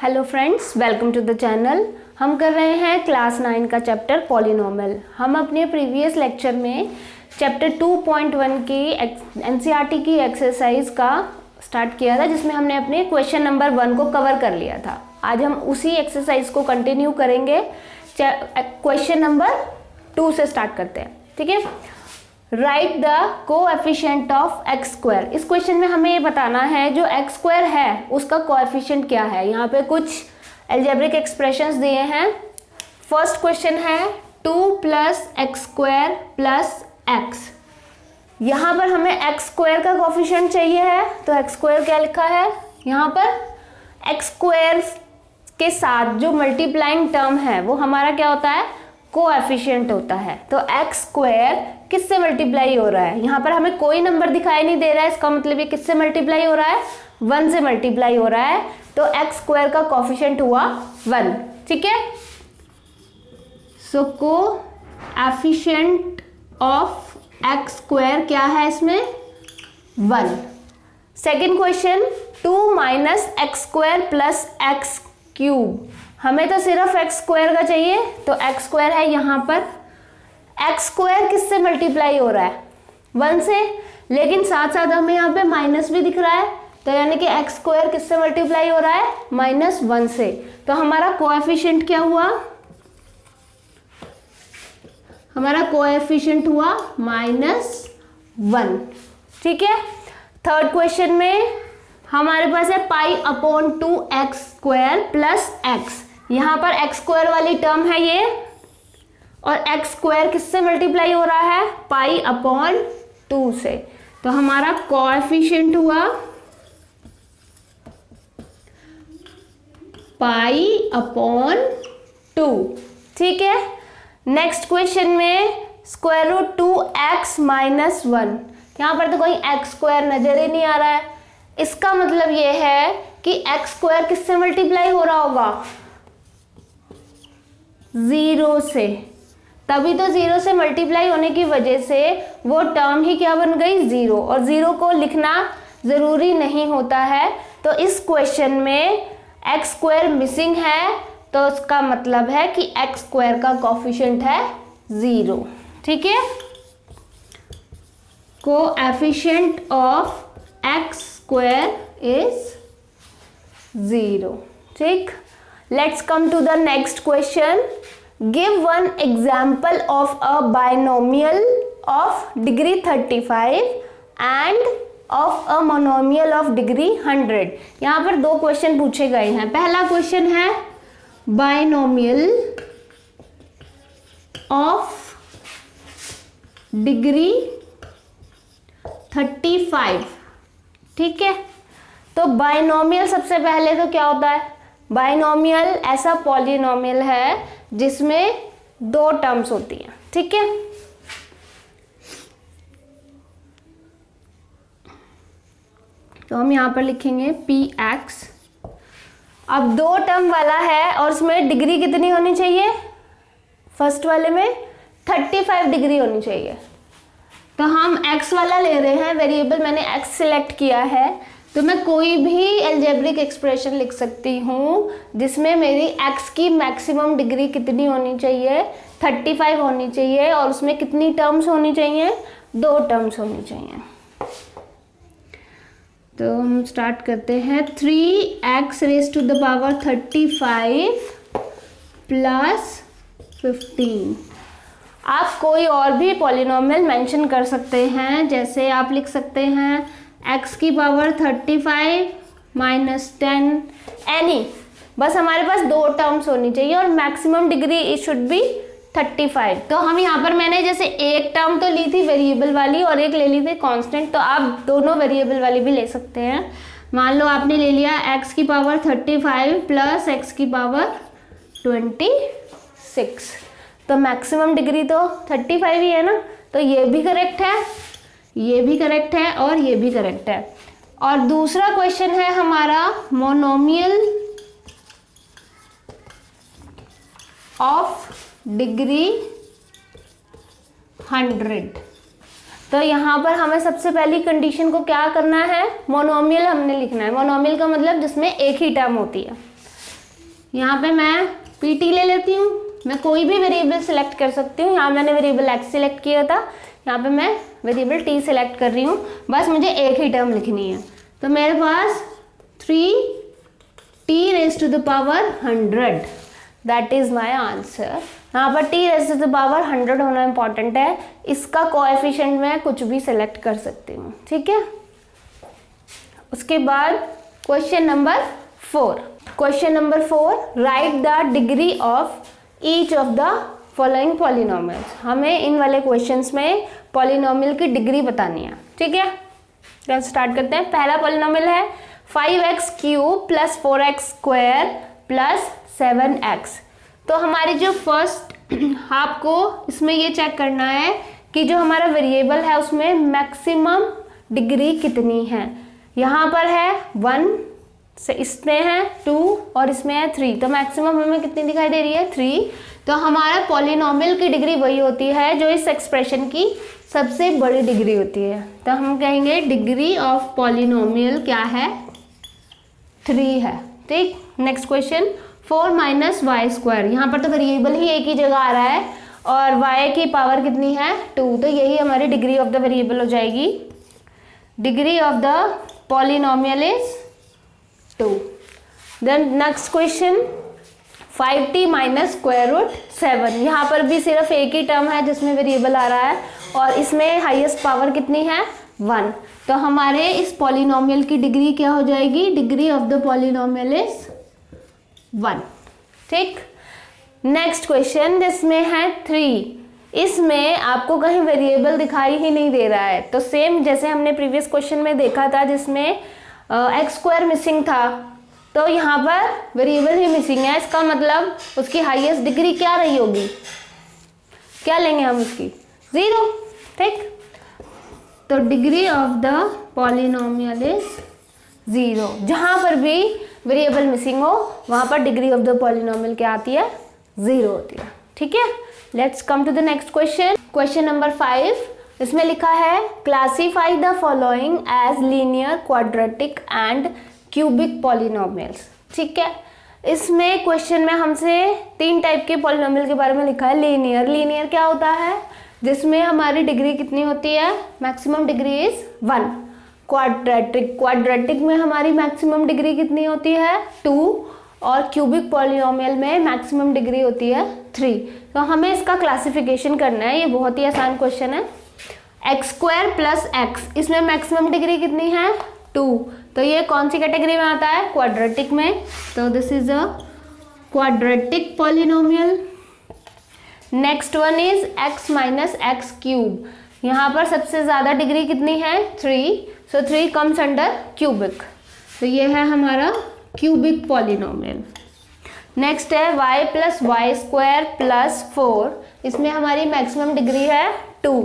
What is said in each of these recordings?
Hello friends, welcome to the channel. हम कर रहे हैं क्लास 9 का चैप्टर पॉलिनोमियल। हम अपने प्रीवियस लेक्चर में चैप्टर 2.1 की एनसीईआरटी की एक्सरसाइज का स्टार्ट किया था, जिसमें हमने अपने क्वेश्चन नंबर 1 को कवर कर लिया था। आज हम उसी एक्सरसाइज को कंटिन्यू करेंगे। क्वेश्चन नंबर 2 से स्टार्ट करते हैं, ठीक है। Right the coefficient of x square. इस क्वेश्चन में हमें ये बताना है जो एक्स स्क्वायर है उसका कोएफिशिएंट क्या है। यहाँ पे कुछ अलजेब्रिक एक्सप्रेशंस दिए हैं। फर्स्ट क्वेश्चन है 2 + x स्क्वायर + x। यहाँ पर हमें एक्स स्क्वायर का कोएफिशिएंट चाहिए है, तो एक्स स्क्वायर क्या लिखा है यहाँ पर। एक्स स्क्वायर के साथ जो मल्टीप्लाइंग टर्म है वो हमारा क्या होता है, कोएफिशिएंट होता है। तो एक्स स्क्वायर किससे मल्टीप्लाई हो रहा है, यहाँ पर हमें कोई नंबर दिखाई नहीं दे रहा है, इसका मतलब ये किससे मल्टीप्लाई हो रहा है, 1 से मल्टीप्लाई हो रहा है। तो एक्स स्क्वायर का कोएफिशिएंट हुआ 1, ठीक है। सो कोएफिशिएंट ऑफ एक्स स्क्वायर क्या है इसमें, 1। Second question 2 - x square + x cube. हमें तो सिर्फ एक्स स्क्वायर का चाहिए, तो एक्स स्क्वायर है यहाँ पर। एक्स स्क्वायर किससे मल्टीप्लाई हो रहा है, 1 से, लेकिन साथ साथ हमें यहाँ पे माइनस भी दिख रहा है, तो यानी कि एक्स स्क्वायर किससे मल्टीप्लाई हो रहा है, -1 से। तो हमारा कोएफिशिएंट क्या हुआ, हमारा कोएफिशिएंट हुआ -1, ठीक है। थर्ड क्वेश्चन में हमारे पास है π/2 x स्क्वायर + x। यहाँ पर x स्क्वायर वाली टर्म है ये, और x स्क्वायर किससे मल्टीप्लाई हो रहा है, π/2 से। तो हमारा कोएफिशिएंट हुआ π/2, ठीक है। नेक्स्ट क्वेश्चन में √2x - 1। यहाँ पर तो कोई x स्क्वायर नजर ही नहीं आ रहा है, इसका मतलब ये है कि x स्क्वायर किससे मल्टीप्लाई हो रहा होगा, 0 से। तभी तो 0 से मल्टीप्लाई होने की वजह से वो टर्म ही क्या बन गई, 0, और 0 को लिखना ज़रूरी नहीं होता है। तो इस क्वेश्चन में x स्क्वायर मिसिंग है, तो उसका मतलब है कि x स्क्वायर का कोएफिशिएंट है 0, ठीक है। Coefficient of x square is 0, ठीक। Let's come to the next question. Give one example of a binomial of degree 35 and of a monomial of degree 100। यहाँ पर 2 क्वेश्चन पूछे गए हैं। पहला क्वेश्चन है बाइनोमियल ऑफ डिग्री 35, ठीक है। तो बाइनोमियल सबसे पहले तो क्या होता है, बाइनोमियल ऐसा पॉलिनोमियल है जिसमें 2 टर्म्स होती हैं, ठीक है। तो हम यहाँ पर लिखेंगे px। अब 2 टर्म वाला है और उसमें डिग्री कितनी होनी चाहिए, फर्स्ट वाले में 35 डिग्री होनी चाहिए। तो हम x वाला ले रहे हैं, वेरिएबल मैंने x सिलेक्ट किया है, तो मैं कोई भी अलजेब्रिक एक्सप्रेशन लिख सकती हूँ जिसमें मेरी x की मैक्सिमम डिग्री कितनी होनी चाहिए, 35 होनी चाहिए, और उसमें कितनी टर्म्स होनी चाहिए, 2 टर्म्स होनी चाहिए। तो हम स्टार्ट करते हैं। 3x⁵ ⁵ + 15। आप कोई और भी पॉलिनोमियल मेंशन कर सकते हैं, जैसे आप लिख सकते हैं x⁵ -10 एनी। बस हमारे पास 2 टर्म्स होनी चाहिए और maximum degree it should be 35। तो हम यहाँ पर मैंने जैसे एक टर्म तो ली थी वेरिएबल वाली और एक ले ली थी कांस्टेंट, तो आप दोनों वेरिएबल वाली भी ले सकते हैं। मान लो आपने ले लिया x⁵ + x⁵ 26, तो मैक्सिमम डिग्री तो 35 ही है ना, तो ये भी करेक्ट है, ये भी करेक्ट है और ये भी करेक्ट है। और दूसरा क्वेश्चन है हमारा मोनोमियल ऑफ डिग्री 100। तो यहाँ पर हमें सबसे पहली कंडीशन को क्या करना है, मोनोमियल हमने लिखना है। मोनोमियल का मतलब जिसमें एक ही टर्म होती है। यहाँ पे मैं पी टी ले लेती हूँ, मैं कोई भी वेरिएबल सिलेक्ट कर सकती हूँ। यहाँ मैंने वेरिएबल एक्स सिलेक्ट किया था, यहाँ पे मैं वेरिएबल टी सिलेक्ट कर रही हूँ। बस मुझे एक ही टर्म लिखनी है, तो मेरे पास 3t raise to the power 100, that is my answer. यहाँ पर t raise to the power 100 होना इंपॉर्टेंट है। इसका कोएफिशिएंट मैं कुछ भी सिलेक्ट कर सकती हूँ, ठीक है। उसके बाद question number 4। Question number 4, right the degree of each of the following polynomials. हमें इन वाले क्वेश्चंस में पॉलिनोमियल की डिग्री बतानी है, ठीक है। तो स्टार्ट करते हैं। पहला पॉलिनोमियल है 5x cube plus 4x square plus 7x। तो हमारी जो फर्स्ट आपको इसमें ये चेक करना है कि जो हमारा वेरिएबल है उसमें मैक्सिमम डिग्री कितनी है। यहाँ पर है 1, इसमें है 2 और इसमें है 3, तो मैक्सिमम हमें कितनी दिखाई दे रही है 3। तो हमारा पॉलिनोमियल की डिग्री वही होती है जो इस एक्सप्रेशन की सबसे बड़ी डिग्री होती है। तो हम कहेंगे डिग्री ऑफ पॉलिनोमियल क्या है, 3 है, ठीक। Next question 4 minus y square. यहाँ पर तो वेरिएबल ही एक ही जगह आ रहा है और y की पावर कितनी है 2, तो यही हमारी डिग्री ऑफ द वेरिएबल हो जाएगी। Degree of the polynomial is 2। Then next question 5t minus square root 7। यहाँ पर भी सिर्फ एक ही टर्म है जिसमें वेरिएबल आ रहा है और इसमें हाईएस्ट पावर कितनी है 1। तो हमारे इस पॉलिनोमियल की डिग्री क्या हो जाएगी, degree of the polynomial is 1, ठीक। नेक्स्ट क्वेश्चन जिसमें है 3। इसमें आपको कहीं वेरिएबल दिखाई ही नहीं दे रहा है, तो सेम जैसे हमने प्रीवियस क्वेश्चन में देखा था जिसमें एक्स स्क्वायर मिसिंग था, तो यहाँ पर वेरिएबल ही मिसिंग है। इसका मतलब उसकी हाईएस्ट डिग्री क्या रही होगी, क्या लेंगे हम उसकी 0, ठीक। तो degree of the polynomial is 0। जहाँ पर भी वेरिएबल मिसिंग हो वहाँ पर डिग्री ऑफ द पॉलिनोमियल क्या आती है, 0 होती है, ठीक है। Let's come to the next question. Question number 5, इसमें लिखा है classify the following as linear, quadratic and cubic polynomials, ठीक है। इसमें क्वेश्चन में हमसे 3 टाइप के पॉलिनोमियल के बारे में लिखा है। लीनियर, लीनियर क्या होता है, जिसमें हमारी डिग्री कितनी होती है, maximum degree is 1। Quadratic, quadratic में हमारी मैक्सिमम डिग्री कितनी होती है 2 और क्यूबिक पॉलिनोमियल में मैक्सिमम डिग्री होती है 3। तो हमें इसका क्लासिफिकेशन करना है, ये बहुत ही आसान क्वेश्चन है। एक्स स्क्वायर प्लस एक्स, इसमें मैक्सिमम डिग्री कितनी है 2, तो ये कौन सी कैटेगरी में आता है, क्वाड्रेटिक में। तो this is a quadratic polynomial. Next one is x minus x cube. यहाँ पर सबसे ज़्यादा डिग्री कितनी है 3, सो 3 कम्स अंडर क्यूबिक, तो ये है हमारा क्यूबिक पॉलिनोमियल। नेक्स्ट है y plus y square plus 4, इसमें हमारी मैक्सिमम डिग्री है 2,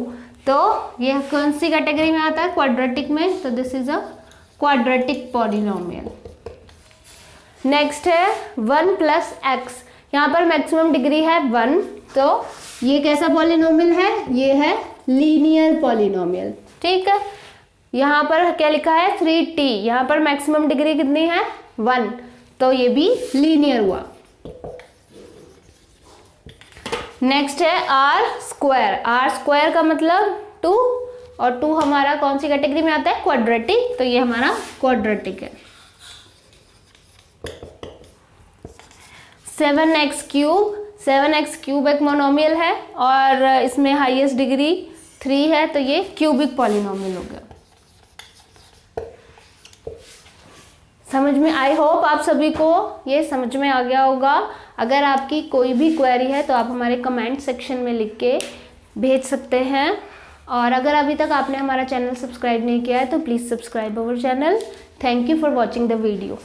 तो ये कौन सी कैटेगरी में आता है, क्वाड्रेटिक में। तो this is a quadratic polynomial. Next है 1 प्लस एक्स, यहाँ पर मैक्सिमम डिग्री है 1, तो ये कैसा पॉलिनोमियल है, ये है लीनियर पॉलिनोमियल, ठीक है। यहाँ पर क्या लिखा है 3t, यहाँ पर मैक्सिमम डिग्री कितनी है 1, तो ये भी लीनियर हुआ। नेक्स्ट है आर स्क्वायर, आर स्क्वायर का मतलब 2 और 2 हमारा कौन सी कैटेगरी में आता है, क्वाड्रेटिक, तो ये हमारा क्वाड्रेटिक है। 7x क्यूब, 7x क्यूब एक मोनोमियल है और इसमें हाईएस्ट डिग्री 3 है, तो ये क्यूबिक पॉलिनोमियल हो गया। समझ में, आई होप आप सभी को ये समझ में आ गया होगा। अगर आपकी कोई भी क्वेरी है तो आप हमारे कमेंट सेक्शन में लिख के भेज सकते हैं, और अगर अभी तक आपने हमारा चैनल सब्सक्राइब नहीं किया है तो please subscribe our channel. Thank you for watching the video.